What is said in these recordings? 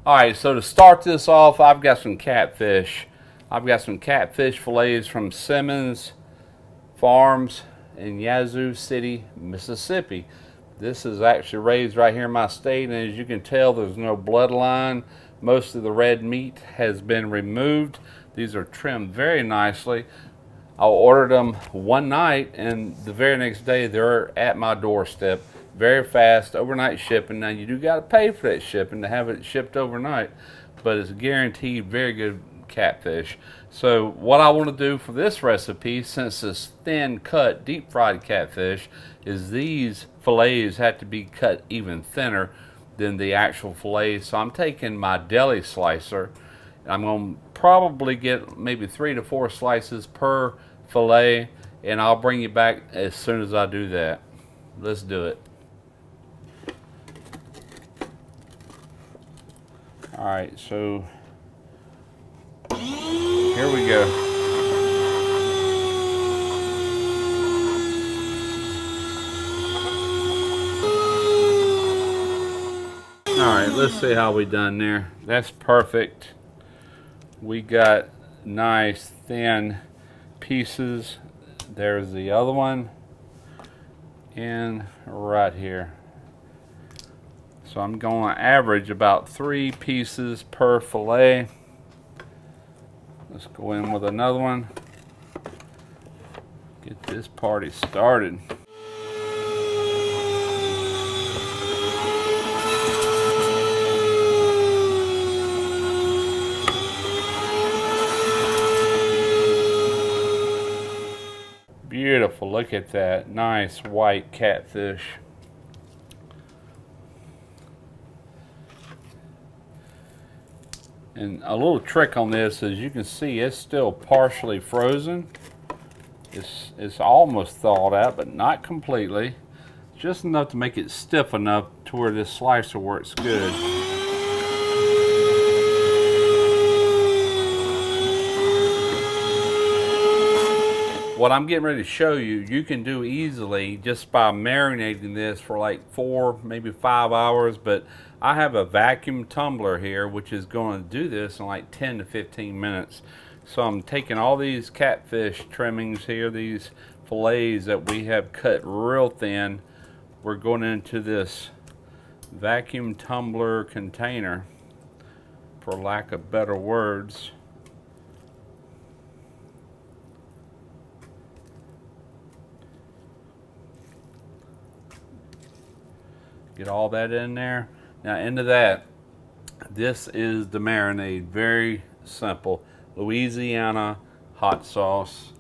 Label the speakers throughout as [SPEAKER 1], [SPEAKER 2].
[SPEAKER 1] All right, so to start this off, I've got some catfish. I've got some catfish fillets from Simmons Farms in Yazoo City, Mississippi. This is actually raised right here in my state, and as you can tell, there's no bloodline. Most of the red meat has been removed. These are trimmed very nicely. I ordered them one night, and the very next day they're at my doorstep. Very fast, overnight shipping. Now you do got to pay for that shipping to have it shipped overnight, but it's guaranteed very good catfish. So what I want to do for this recipe, since it's thin cut deep fried catfish, is these fillets have to be cut even thinner than the actual fillets. So I'm taking my deli slicer. I'm going to probably get maybe 3 to 4 slices per fillet, and I'll bring you back as soon as I do that. Let's do it. All right, so here we go. All right, let's see how we done there. That's perfect. We got nice thin pieces. There's the other one, and right here. So I'm going to average about 3 pieces per fillet. Let's go in with another one. Get this party started. Beautiful, look at that. Nice white catfish. And a little trick on this, as you can see, it's still partially frozen. It's almost thawed out, but not completely. Just enough to make it stiff enough to where this slicer works good. What I'm getting ready to show you, you can do easily just by marinating this for like 4, maybe 5 hours, but I have a vacuum tumbler here which is going to do this in like 10 to 15 minutes. So I'm taking all these catfish trimmings here, these fillets that we have cut real thin. We're going into this vacuum tumbler container, for lack of better words. Get all that in there. Now into that, this is the marinade. Very simple. Louisiana hot sauce.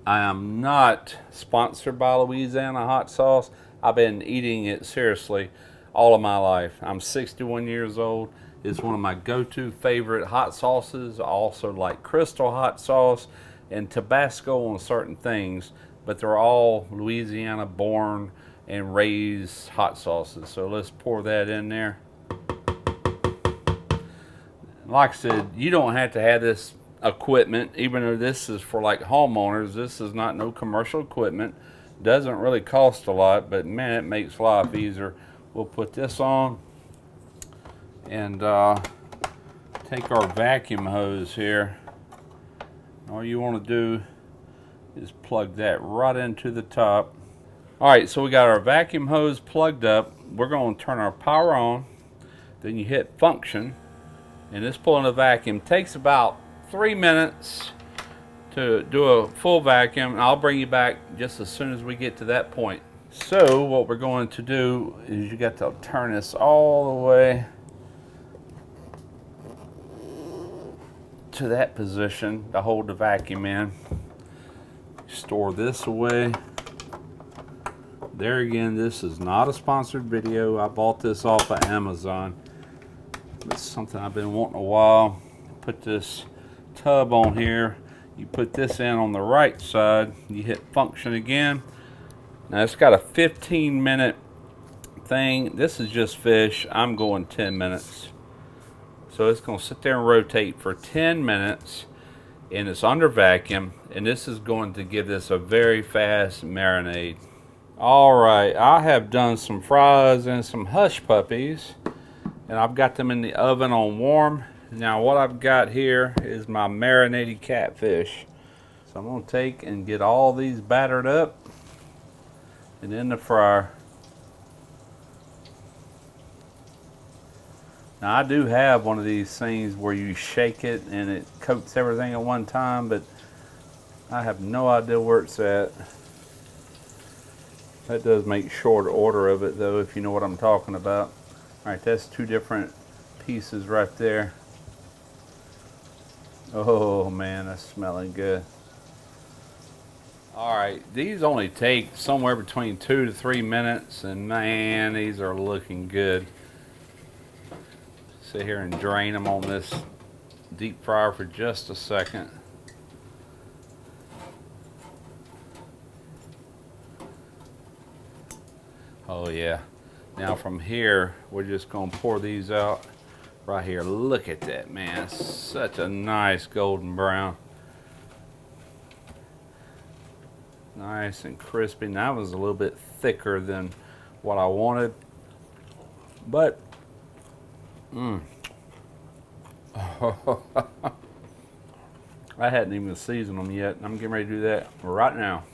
[SPEAKER 1] I am not sponsored by Louisiana hot sauce. I've been eating it seriously all of my life. I'm 61 years old. It's one of my go-to favorite hot sauces. I also like Crystal hot sauce and Tabasco on certain things, but they're all Louisiana born and raised hot sauces. So let's pour that in there. Like I said, you don't have to have this equipment, even though this is for like homeowners. This is not no commercial equipment. Doesn't really cost a lot, but man, it makes life easier. We'll put this on and take our vacuum hose here. All you want to do is plug that right into the top. All right, so we got our vacuum hose plugged up. We're going to turn our power on. Then you hit function, and it's pulling a vacuum. It takes about 3 minutes to do a full vacuum, and I'll bring you back just as soon as we get to that point. So what we're going to do is you got to turn this all the way to that position to hold the vacuum in. Store this away. There again, this is not a sponsored video. I bought this off of Amazon. It's something I've been wanting a while. Put this tub on here. You put this in on the right side. You hit function again. Now it's got a 15-minute thing. This is just fish. I'm going 10 minutes. So it's going to sit there and rotate for 10 minutes. And it's under vacuum. And this is going to give this a very fast marinade. All right, I have done some fries and some hush puppies, And I've got them in the oven on warm. Now what I've got here is my marinated catfish. So I'm going to take and get all these battered up and in the fryer. Now I do have one of these things where you shake it and it coats everything at one time, but I have no idea where it's at. That does make short order of it though, if you know what I'm talking about. Alright, that's two different pieces right there. Oh man, that's smelling good. Alright, these only take somewhere between 2 to 3 minutes, and man, these are looking good. Sit here and drain them on this deep fryer for just a second. Oh yeah. Now from here, we're just gonna pour these out right here. Look at that, man. Such a nice golden brown. Nice and crispy. Now that was a little bit thicker than what I wanted, but I hadn't even seasoned them yet. I'm getting ready to do that right now.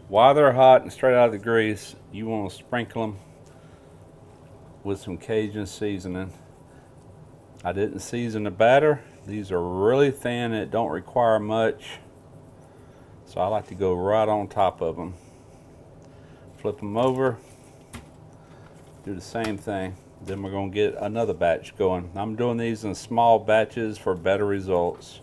[SPEAKER 1] While they're hot and straight out of the grease, you want to sprinkle them with some Cajun seasoning. I didn't season the batter. These are really thin. It don't require much. So I like to go right on top of them. Flip them over. Do the same thing. Then we're going to get another batch going. I'm doing these in small batches for better results.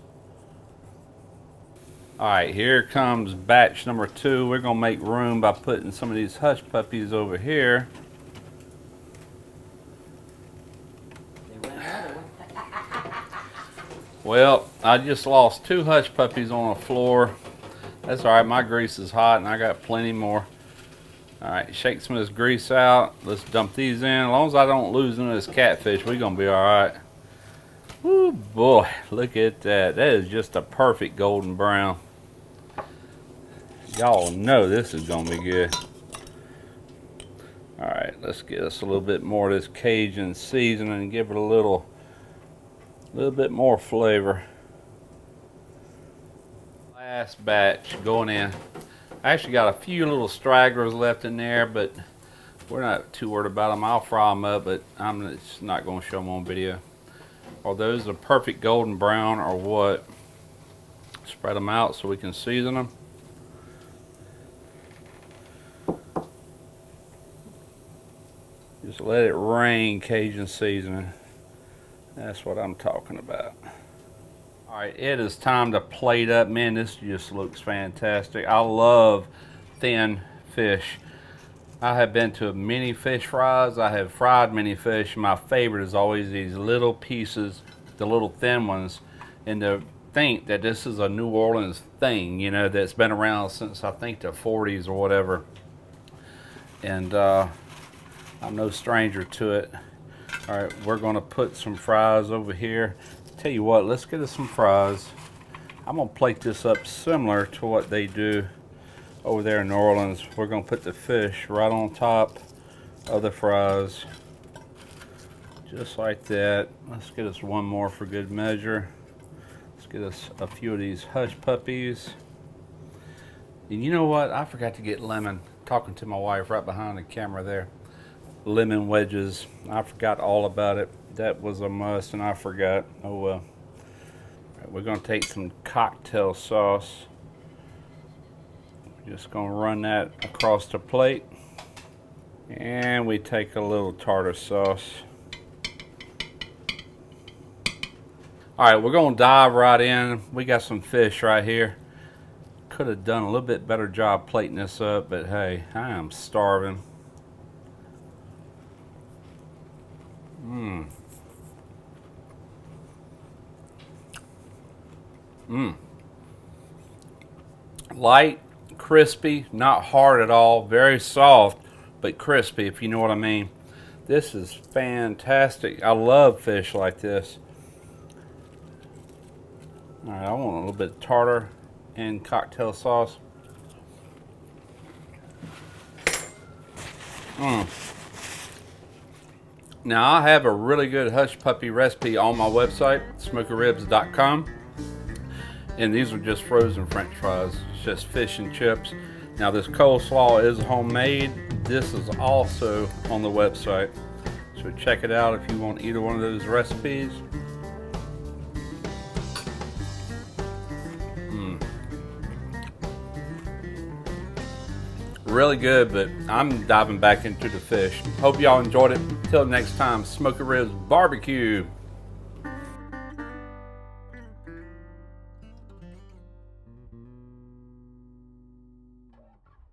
[SPEAKER 1] Alright, here comes batch number 2. We're going to make room by putting some of these hush puppies over here. Well, I just lost 2 hush puppies on the floor. That's alright, my grease is hot and I got plenty more. Alright, shake some of this grease out. Let's dump these in. As long as I don't lose none of this catfish, we're going to be alright. Woo boy, look at that. That is just a perfect golden brown. Y'all know this is going to be good. Alright, let's get us a little bit more of this Cajun seasoning and give it a little bit more flavor. Last batch going in. I actually got a few little stragglers left in there, but we're not too worried about them. I'll fry them up, but I'm just not going to show them on video. Are those a perfect golden brown or what? Spread them out so we can season them. Just let it rain Cajun seasoning. That's what I'm talking about. Alright, it is time to plate up. Man, this just looks fantastic. I love thin fish. I have been to many fish fries. I have fried many fish. My favorite is always these little pieces, the little thin ones. And to think that this is a New Orleans thing, you know, that's been around since I think the 40s or whatever. And I'm no stranger to it. Alright, we're going to put some fries over here. Tell you what, let's get us some fries. I'm going to plate this up similar to what they do over there in New Orleans. We're going to put the fish right on top of the fries. Just like that. Let's get us one more for good measure. Let's get us a few of these hush puppies. And you know what? I forgot to get lemon. Talking to my wife right behind the camera there. Lemon wedges. I forgot all about it. That was a must and I forgot. Oh well. Right, we're going to take some cocktail sauce. Just going to run that across the plate. And we take a little tartar sauce. Alright, we're going to dive right in. We got some fish right here. Could have done a little bit better job plating this up, but hey, I am starving. Light, crispy, not hard at all, very soft, but crispy, if you know what I mean. This is fantastic. I love fish like this. All right, I want a little bit of tartar and cocktail sauce. Now I have a really good hush puppy recipe on my website, smokyribs.com. And these are just frozen French fries. It's just fish and chips. Now this coleslaw is homemade. This is also on the website. So check it out if you want either one of those recipes. Really good, but I'm diving back into the fish. Hope y'all enjoyed it. Till next time, Smoky Ribs Barbecue.